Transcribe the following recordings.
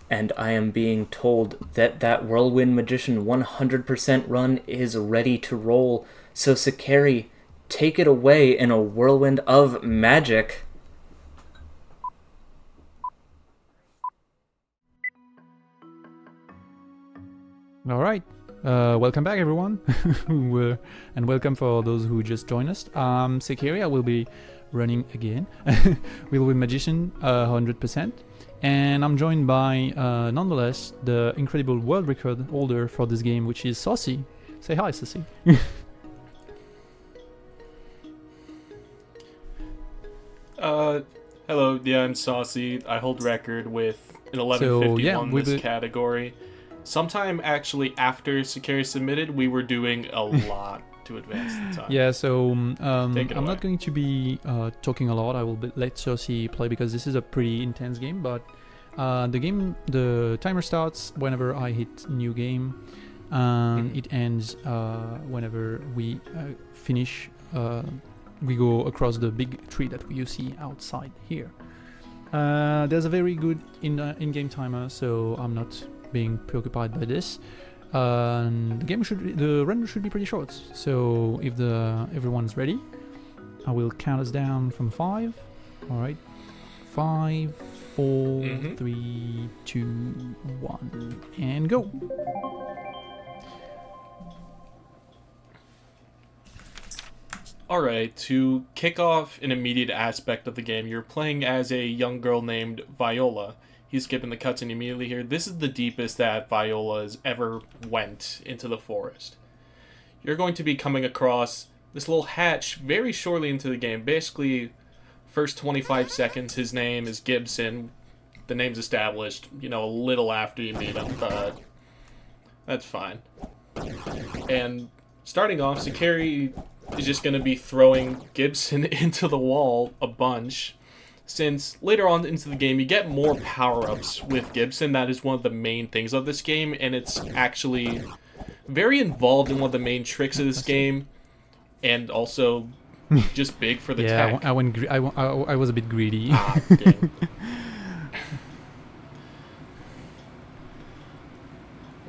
and I am being told that that Whirlwind Magician 100% run is ready to roll. So Sekeri, take it away in a whirlwind of magic. All right. Welcome back, everyone, and welcome for those who just joined us. Sekeri, I will be running again. We'll be Magician 100%, and I'm joined by, nonetheless, the incredible world record holder for this game, which is Saucy. Say hi, Saucy. Hello, yeah, I'm Saucy. I hold record with an 1151 in this category. Sometime actually after Sekeri submitted, we were doing a lot to advance the time. Yeah, so I'm not going to be talking a lot. I will let Saucy play because this is a pretty intense game, but the timer starts whenever I hit new game, and it ends whenever we finish. We go across the big tree that you see outside here. There's a very good in-game timer, so I'm not being preoccupied by this. The run should be pretty short. So if everyone's ready, I will count us down from 5. All right, 5, 4, 3, 2, 1, and go. Alright, to kick off an immediate aspect of the game, you're playing as a young girl named Viola. He's skipping the cutscene immediately here. This is the deepest that Viola has ever went into the forest. You're going to be coming across this little hatch very shortly into the game. Basically, first 25 seconds, his name is Gibson. The name's established, a little after you meet him, but that's fine. And starting off, Sekeri is just going to be throwing Gibson into the wall a bunch, since later on into the game you get more power-ups with Gibson. That is one of the main things of this game, and it's actually very involved in one of the main tricks of this game, and also just big for the tech. I was a bit greedy. Dang.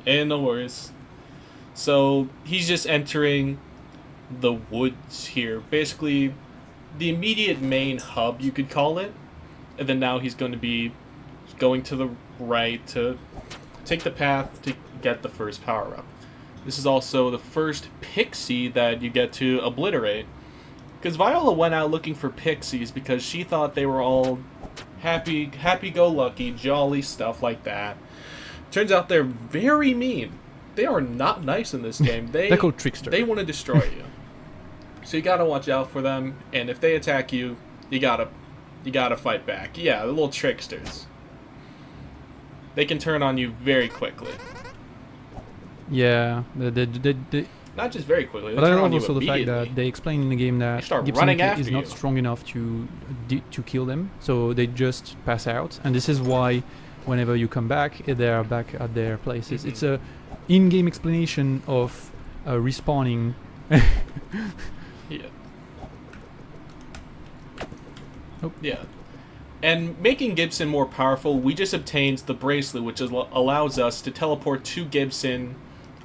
And no worries. So he's just entering the woods here, basically the immediate main hub, you could call it, and then now he's going to be going to the right to take the path to get the first power up. This is also the first pixie that you get to obliterate, because Viola went out looking for pixies because she thought they were all happy-go-lucky, jolly stuff like that. Turns out they're very mean. They are not nice in this game. They're called trickster. They want to destroy you. So you gotta watch out for them, and if they attack you, you gotta fight back. Yeah, the little tricksters. They can turn on you very quickly. Yeah, not just very quickly. But I love also the fact that they explain in the game that Gibson is not strong enough to kill them, so they just pass out. And this is why, whenever you come back, they are back at their places. It's a in-game explanation of respawning. Yeah. Oh. Yeah. And making Gibson more powerful, we just obtained the bracelet, which allows us to teleport to Gibson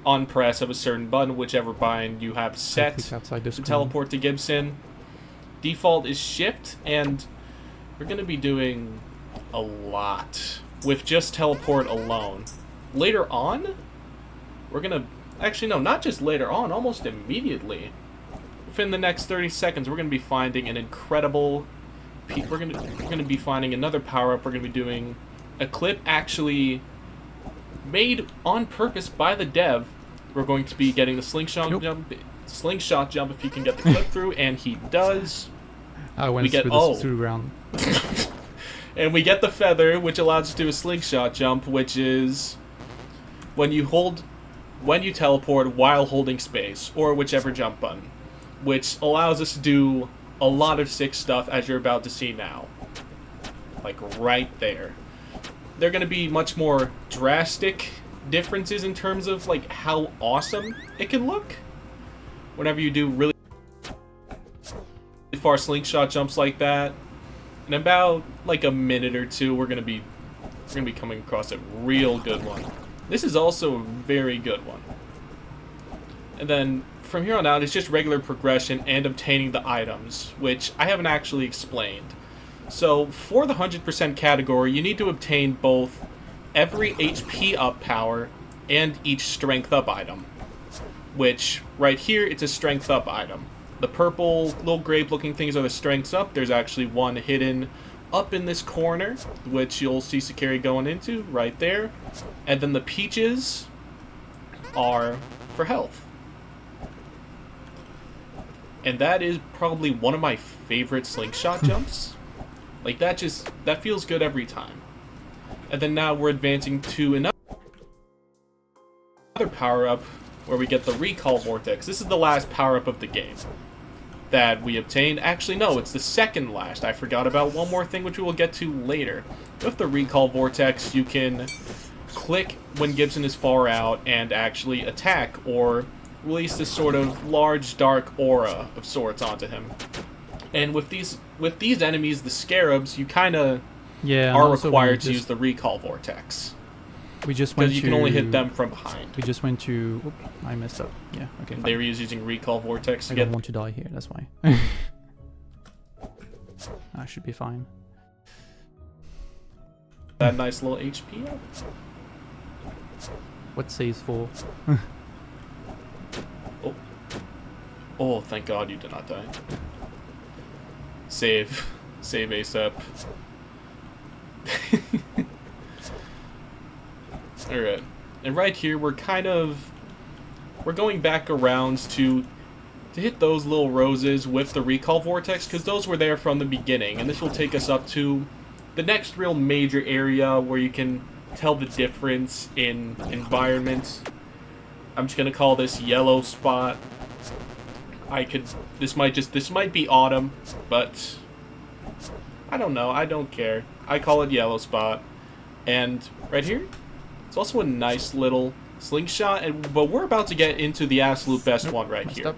on press of a certain button, whichever bind you have set to teleport to Gibson. Default is shift, and we're going to be doing a lot with just teleport alone. Later on, we're going to... Actually, no, not just later on, almost immediately. Within the next 30 seconds, we're going to be finding an incredible... We're going to be finding another power-up. We're going to be doing a clip actually made on purpose by the dev. We're going to be getting the slingshot jump. Slingshot jump if he can get the clip through, and he does. We get through round. And we get the feather, which allows us to do a slingshot jump, which is when you teleport while holding space, or whichever jump button, which allows us to do a lot of sick stuff, as you're about to see now. Like, right there. They're going to be much more drastic differences in terms of, like, how awesome it can look whenever you do really far slingshot jumps like that. In about, like, a minute or two, we're going to be We're going to be coming across a real good one. This is also a very good one. And then from here on out, it's just regular progression and obtaining the items, which I haven't actually explained. So for the 100% category, you need to obtain both every HP up power and each strength up item, which right here, it's a strength up item. The purple little grape looking things are the strengths up. There's actually one hidden up in this corner, which you'll see Sekeri going into right there. And then the peaches are for health. And that is probably one of my favorite slingshot jumps. Like, that feels good every time. And then now we're advancing to another power-up where we get the Recall Vortex. This is the last power-up of the game that we obtained. Actually, no, it's the second last. I forgot about one more thing, which we will get to later. With the Recall Vortex, you can click when Gibson is far out and actually attack or release this sort of large dark aura of sorts onto him. And with these enemies, the scarabs, you kind of are required to use the Recall Vortex. We just went to... Because you can only hit them from behind. We just went to... Oops, I messed up. Yeah, okay. Fine. They were using Recall Vortex to I get... don't want to die here, that's why. I should be fine. That nice little HP up. What saves for? Oh, thank God you did not die. Save ASAP. Alright. And right here, we're going back around to hit those little roses with the Recall Vortex, because those were there from the beginning. And this will take us up to the next real major area where you can tell the difference in environment. I'm just going to call this yellow spot. This might be autumn, but I don't know. I don't care. I call it yellow spot. And right here, it's also a nice little slingshot. But we're about to get into the absolute best one right here.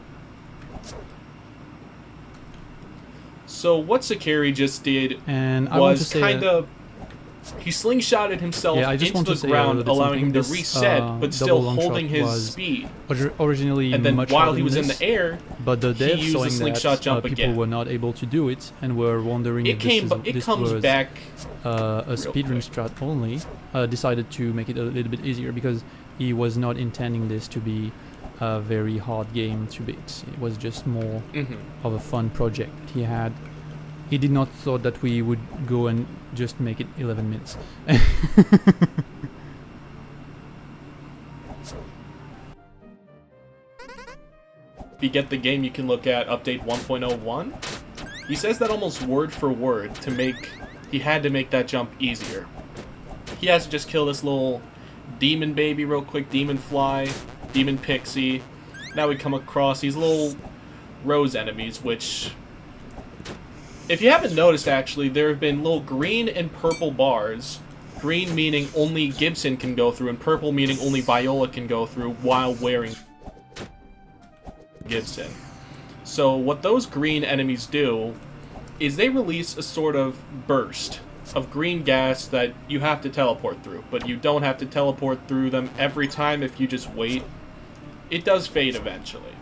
So what Sekeri just did was kind of... He slingshotted himself into the ground, allowing him to reset, but still holding his speed. Originally, and then much while he than was in this, the air, but the he devs used the slingshot jump people again. were not able to do it and were wondering if this was back a speedrun strat only. Decided to make it a little bit easier because he was not intending this to be a very hard game to beat. It was just more of a fun project he had. He did not thought that we would go and just make it 11 minutes. If you get the game, you can look at update 1.01. He says that almost word for word he had to make that jump easier. He has to just kill this little demon baby real quick, demon fly, demon pixie. Now we come across these little rose enemies, which... If you haven't noticed, actually, there have been little green and purple bars. Green meaning only Gibson can go through, and purple meaning only Viola can go through while wearing Gibson. So what those green enemies do is they release a sort of burst of green gas that you have to teleport through, but you don't have to teleport through them every time if you just wait. It does fade eventually.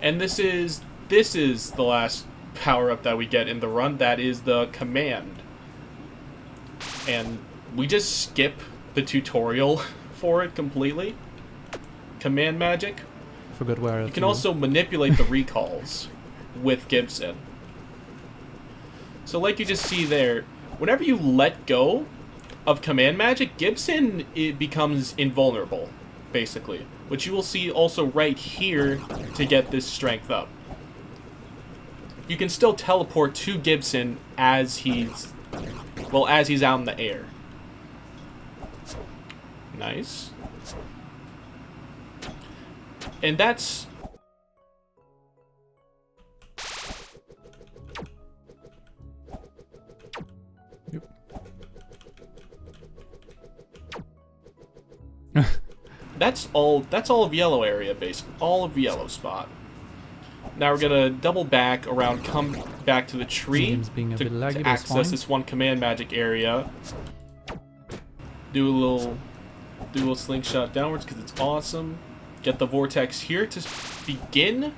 And this is the last power-up that we get in the run. That is the command. And we just skip the tutorial for it completely. Command magic. Forgot where you can also manipulate the recalls with Gibson. So like you just see there, whenever you let go of command magic, Gibson becomes invulnerable, basically. Which you will see also right here to get this strength up. You can still teleport to Gibson as he's out in the air. Nice. And that's... Yep. That's all of yellow area, basically. All of yellow spot. Now we're gonna double back around, come back to the tree to access this one command magic area. Do a little slingshot downwards because it's awesome. Get the vortex here to begin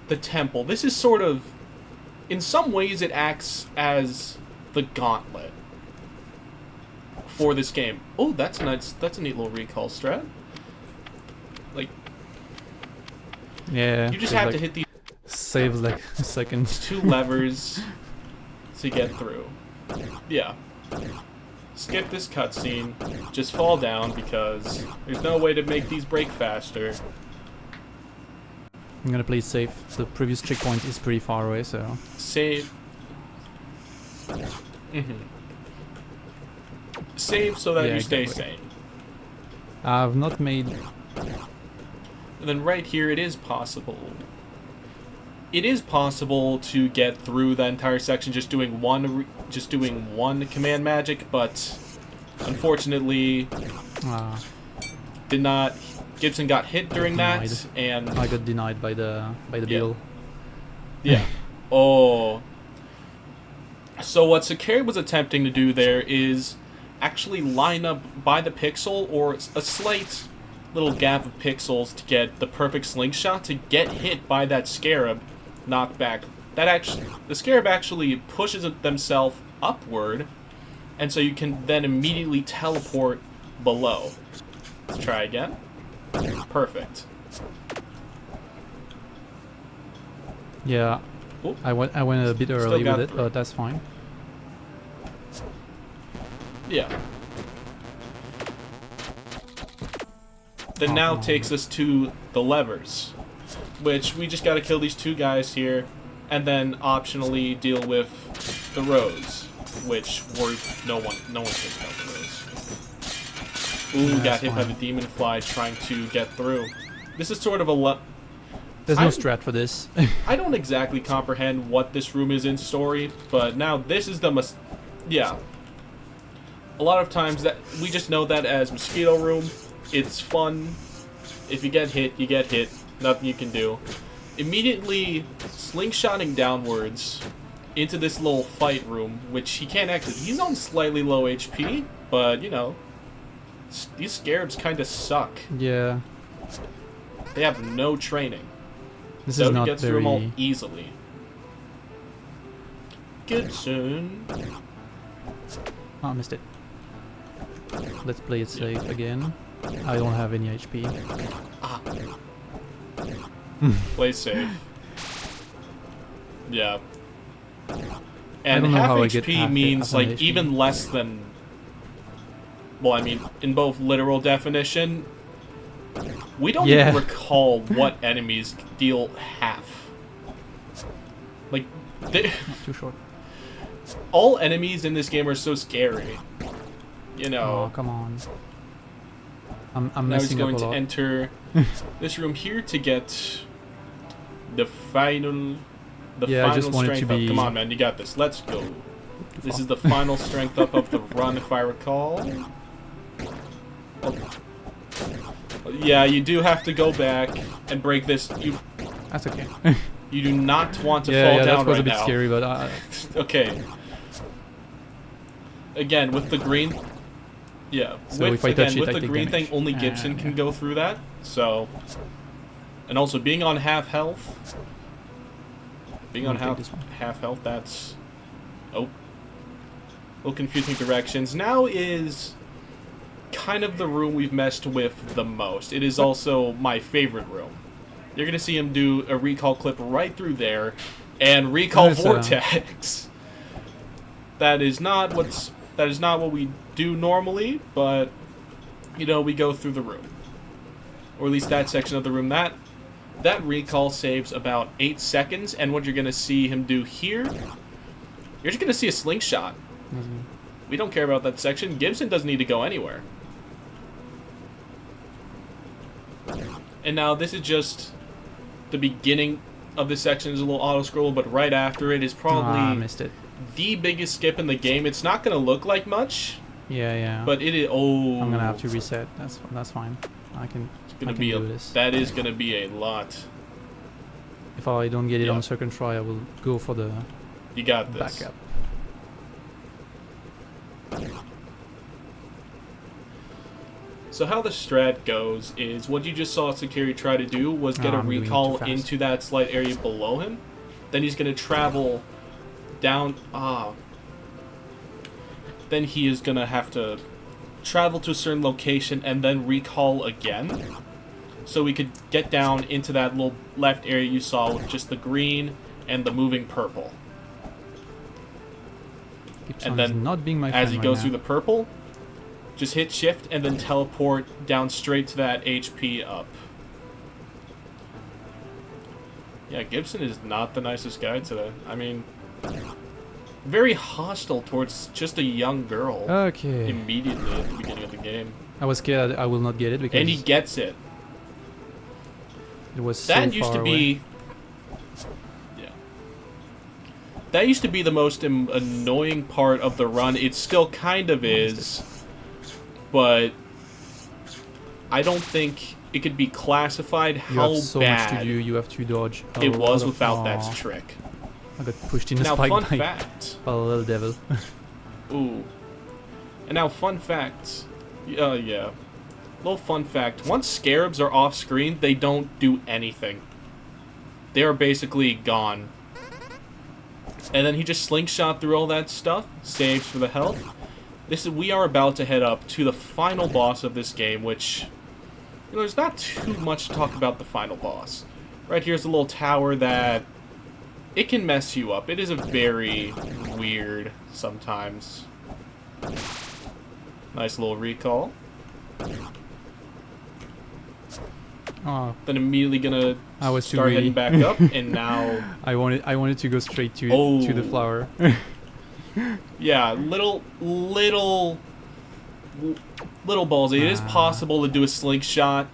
the temple. This is sort of, in some ways, it acts as the gauntlet for this game. Oh, that's nice. That's a neat little recall strat. Like, yeah, you just have to hit these. Saves like a second. 2 levers to get through. Yeah. Skip this cutscene. Just fall down because there's no way to make these break faster. I'm gonna play it safe. The previous checkpoint is pretty far away, so... Save. Save so that you stay sane. I've not made... And then right here, it is possible. It is possible to get through the entire section just doing one command magic, but unfortunately, did not. Gibson got hit during that, and I got denied by the bill. Yeah. Oh. So what Sekeri was attempting to do there is actually line up by the pixel or a slight little gap of pixels to get the perfect slingshot to get hit by that scarab knockback. The scarab actually pushes themselves upward, and so you can then immediately teleport below. Let's try again. Perfect. Yeah, Ooh. I went a bit early with it, but that's fine. Yeah. Then now takes us to the levers, which we just gotta kill these 2 guys here, and then optionally deal with the rows, which no one cares about the rows. Ooh, got hit by the demon fly trying to get through. This is sort of a There's no strat for this. I don't exactly comprehend what this room is in story, but now this is yeah. A lot of times that we just know that as mosquito room. It's fun. If you get hit, you get hit. Nothing you can do. Immediately slingshotting downwards into this little fight room, which he can't exit. He's on slightly low HP, but you know, these scarabs kind of suck. Yeah. They have no training. This so is not he gets very... through them all easily. Gibson. Oh, I missed it. Let's play it safe again. I don't have any HP. Play safe. Yeah. And don't know half how I get HP half means half an like HP. even less than. Well, I mean, in both literal definition, we don't even recall what enemies deal half. Like, too short. All enemies in this game are so scary. You know. Oh, come on. I'm now he's messing up going a to lot. enter this room here to get the final. The Yeah, I final just want it strength to up. be- Come on, man, you got this. Let's go. This is the final strength up of the run, if I recall. Oh. Yeah, you do have to go back and break this. That's okay. You do not want to yeah, fall that down was right a bit now. scary, but Okay. Again, with the green. Yeah. So if I touch it, with I the take green damage. thing, only Gibson can go through that. So. And also, being on half health. Being on half health, that's. Oh. A little confusing directions. Now is kind of the room we've messed with the most. It is also my favorite room. You're gonna see him do a recall clip right through there, and recall vortex. That is not what we do normally, but you know, we go through the room, or at least that section of the room. That recall saves about 8 seconds, and what you're gonna see him do here, you're just gonna see a slingshot. We don't care about that section. Gibson doesn't need to go anywhere. And now this is just the beginning of this section. Is a little auto scroll, but right after it is probably missed it. the biggest skip in the game. It's not going to look like much. Yeah. But it is. Oh, I'm gonna have to reset. That's fine. I can do this. That is going to be a lot. If I don't get it on the second try, I will go for the You got this. backup. So how the strat goes is what you just saw Sekeri try to do was get a recall into that slight area below him. Then he's going to travel down... Then he is going to have to travel to a certain location and then recall again. So we could get down into that little left area you saw with just the green and the moving purple. And then not being my as he goes right through the purple, just hit shift and then teleport down straight to that HP up. Yeah, Gibson is not the nicest guy today. I mean, very hostile towards just a young girl. Okay. Immediately at the beginning of the game. I was scared I will not get it because... And he gets it. It was that so used far to be... Yeah. That used to be the most annoying part of the run. It still kind of is. But I don't think it could be classified how you have so bad much to do. You have to dodge it was without that trick. I got pushed in a now, spike fun by fact. a little devil. Ooh. And now, fun fact. Yeah. Little fun fact. Once scarabs are off screen, they don't do anything. They are basically gone. And then he just slingshot through all that stuff. Saves for the health. We are about to head up to the final boss of this game, which... You know, there's not too much to talk about the final boss. Right here's a little tower that... It can mess you up. It is a very weird sometimes. Nice little recall. Then immediately gonna start heading back up, and now I wanted to go straight to the flower. Yeah, little ballsy. It is possible to do a slingshot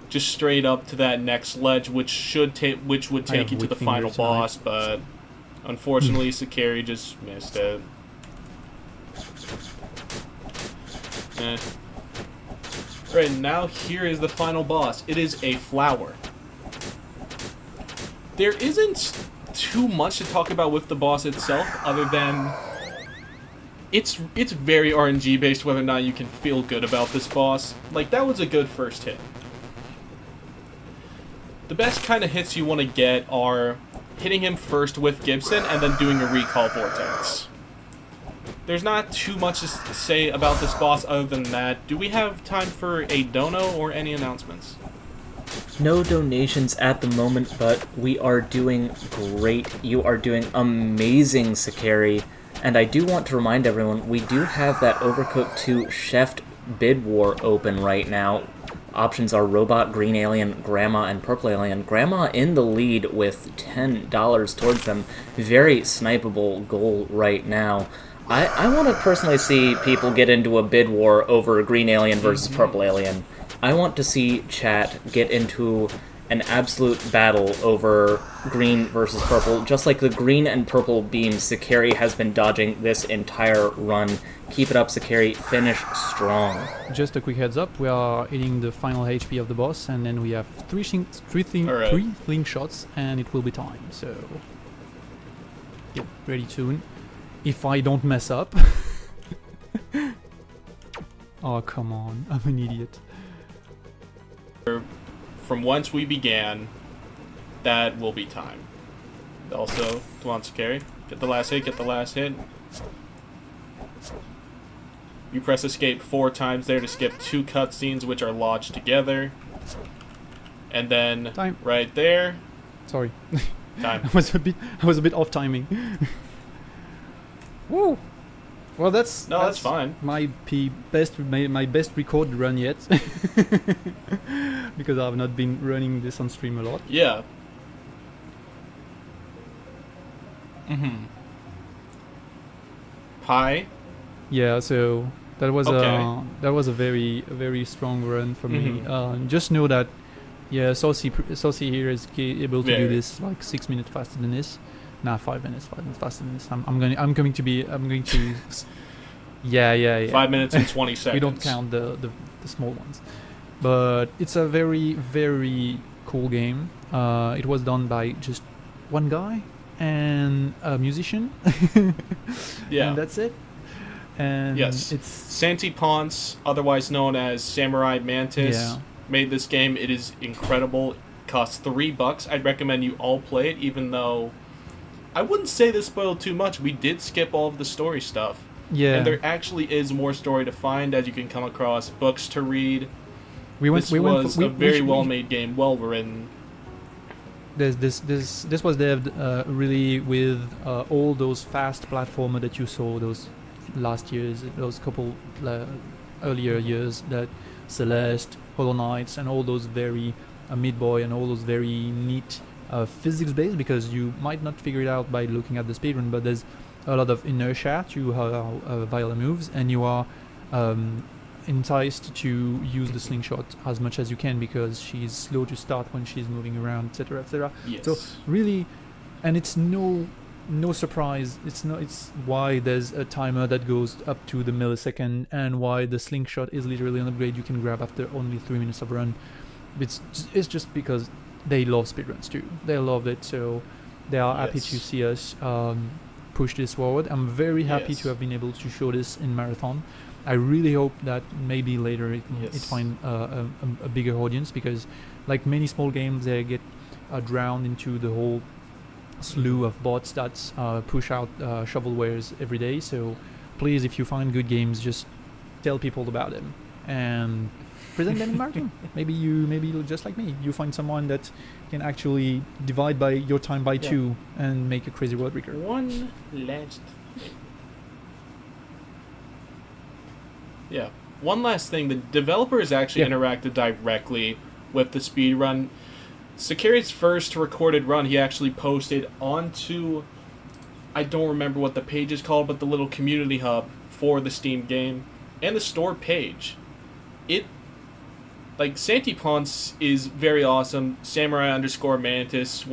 just straight up to that next ledge, which would take you to the final boss, but unfortunately Sekeri just missed it. Right, now here is the final boss. It is a flower. There isn't too much to talk about with the boss itself, other than it's very RNG based whether or not you can feel good about this boss. Like, that was a good first hit. The best kind of hits you want to get are hitting him first with Gibson and then doing a recall vortex. There's not too much to say about this boss other than that. Do we have time for a dono or any announcements? No donations at the moment, but we are doing great. You are doing amazing, Sekeri. And I do want to remind everyone, we do have that Overcooked 2 Chef bid war open right now. Options are Robot, Green Alien, Grandma, and Purple Alien. Grandma in the lead with $10 towards them. Very snipeable goal right now. I want to personally see people get into a bid war over Green Alien versus Purple Alien. I want to see chat get into an absolute battle over green versus purple, just like the green and purple beams Sekeri has been dodging this entire run. Keep it up, Sekeri. Finish strong. Just a quick heads up, we are hitting the final HP of the boss, and then we have three fling shots, and it will be time. So, get ready soon. If I don't mess up. Oh, come on. I'm an idiot. From whence we began, that will be time. Also, come on, Sekeri. Get the last hit, get the last hit. You press escape 4 times there to skip 2 cutscenes which are lodged together. And then time. Right there. Sorry. Time. I was a bit off timing. Woo! Well, that's fine. My best record run yet, because I've not been running this on stream a lot. Yeah. Pie. Yeah. So that was a very strong run for me. Just know that, yeah, Saucy here is able to do this like 6 minutes faster than this. Nah, 5 minutes faster than this. I'm going to. Yeah. 5 minutes and 20 seconds. We don't count the small ones, but it's a very, very cool game. It was done by just one guy and a musician. Yeah, and that's it. And yes, it's Santi Ponce, otherwise known as Samurai Mantis, made this game. It is incredible. It costs $3. I'd recommend you all play it, even though I wouldn't say this spoiled too much. We did skip all of the story stuff. Yeah. And there actually is more story to find, as you can come across books to read. This was a very well-made game, well-written. This was devved really with all those fast platformer that you saw those last years, those couple earlier years, that Celeste, Hollow Knights, and all those very Meat Boy and all those very neat physics-based, because you might not figure it out by looking at the speedrun, but there's a lot of inertia to how Viola moves, and you are enticed to use the slingshot as much as you can because she's slow to start when she's moving around, etc., etc. Yes. So really, and it's no surprise. It's why there's a timer that goes up to the millisecond, and why the slingshot is literally an upgrade you can grab after only 3 minutes of run. It's just because they love speedruns too. They love it, so they are happy to see us push this forward. I'm very happy to have been able to show this in Marathon. I really hope that maybe later it find a bigger audience, because like many small games, they get drowned into the whole slew of bots that push out shovelwares every day. So please, if you find good games, just tell people about them and present them in Marathon. maybe you just like me, you find someone that can actually divide by your time by 2 and make a crazy world record. One last thing. Yeah. One last thing, the developers actually interacted directly with the speedrun. Sekeri's first recorded run, he actually posted onto, I don't remember what the page is called, but the little community hub for the Steam game and the store page. Like, Santi Ponce is very awesome. Samurai_Mantis,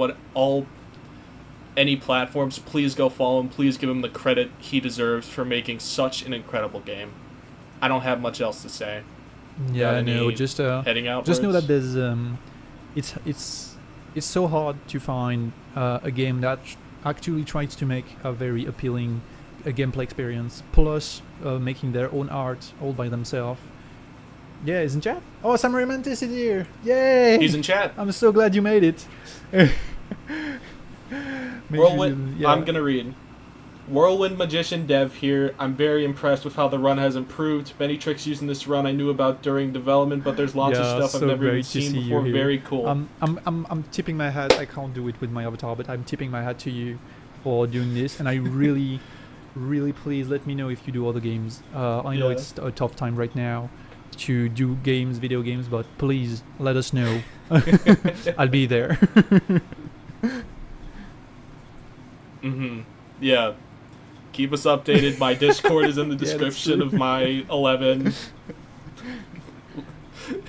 any platforms, please go follow him. Please give him the credit he deserves for making such an incredible game. I don't have much else to say. Yeah, I know. Just heading out. Just know that there's it's so hard to find a game that actually tries to make a very appealing gameplay experience, plus making their own art all by themselves. Yeah, he's in chat. Oh, Samurai Mantis is here! Yay! He's in chat. I'm so glad you made it. Whirlwind. I'm gonna read. Whirlwind Magician Dev here. I'm very impressed with how the run has improved. Many tricks using this run I knew about during development, but there's lots of stuff I've never even seen before. Very cool. I'm tipping my hat. I can't do it with my avatar, but I'm tipping my hat to you for doing this, and I really, really, please let me know if you do other games. I know it's a tough time right now to do video games, but please let us know. I'll be there. Yeah. Keep us updated. My Discord is in the description of my 11.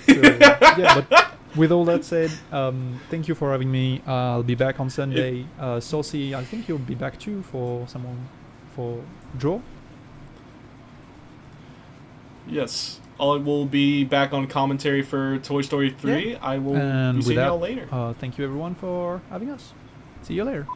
But with all that said, thank you for having me. I'll be back on Sunday. Saucy, I think you'll be back too for draw. Yes, I will be back on commentary for Toy Story 3. I will be seeing y'all later. Thank you everyone for having us. See you later.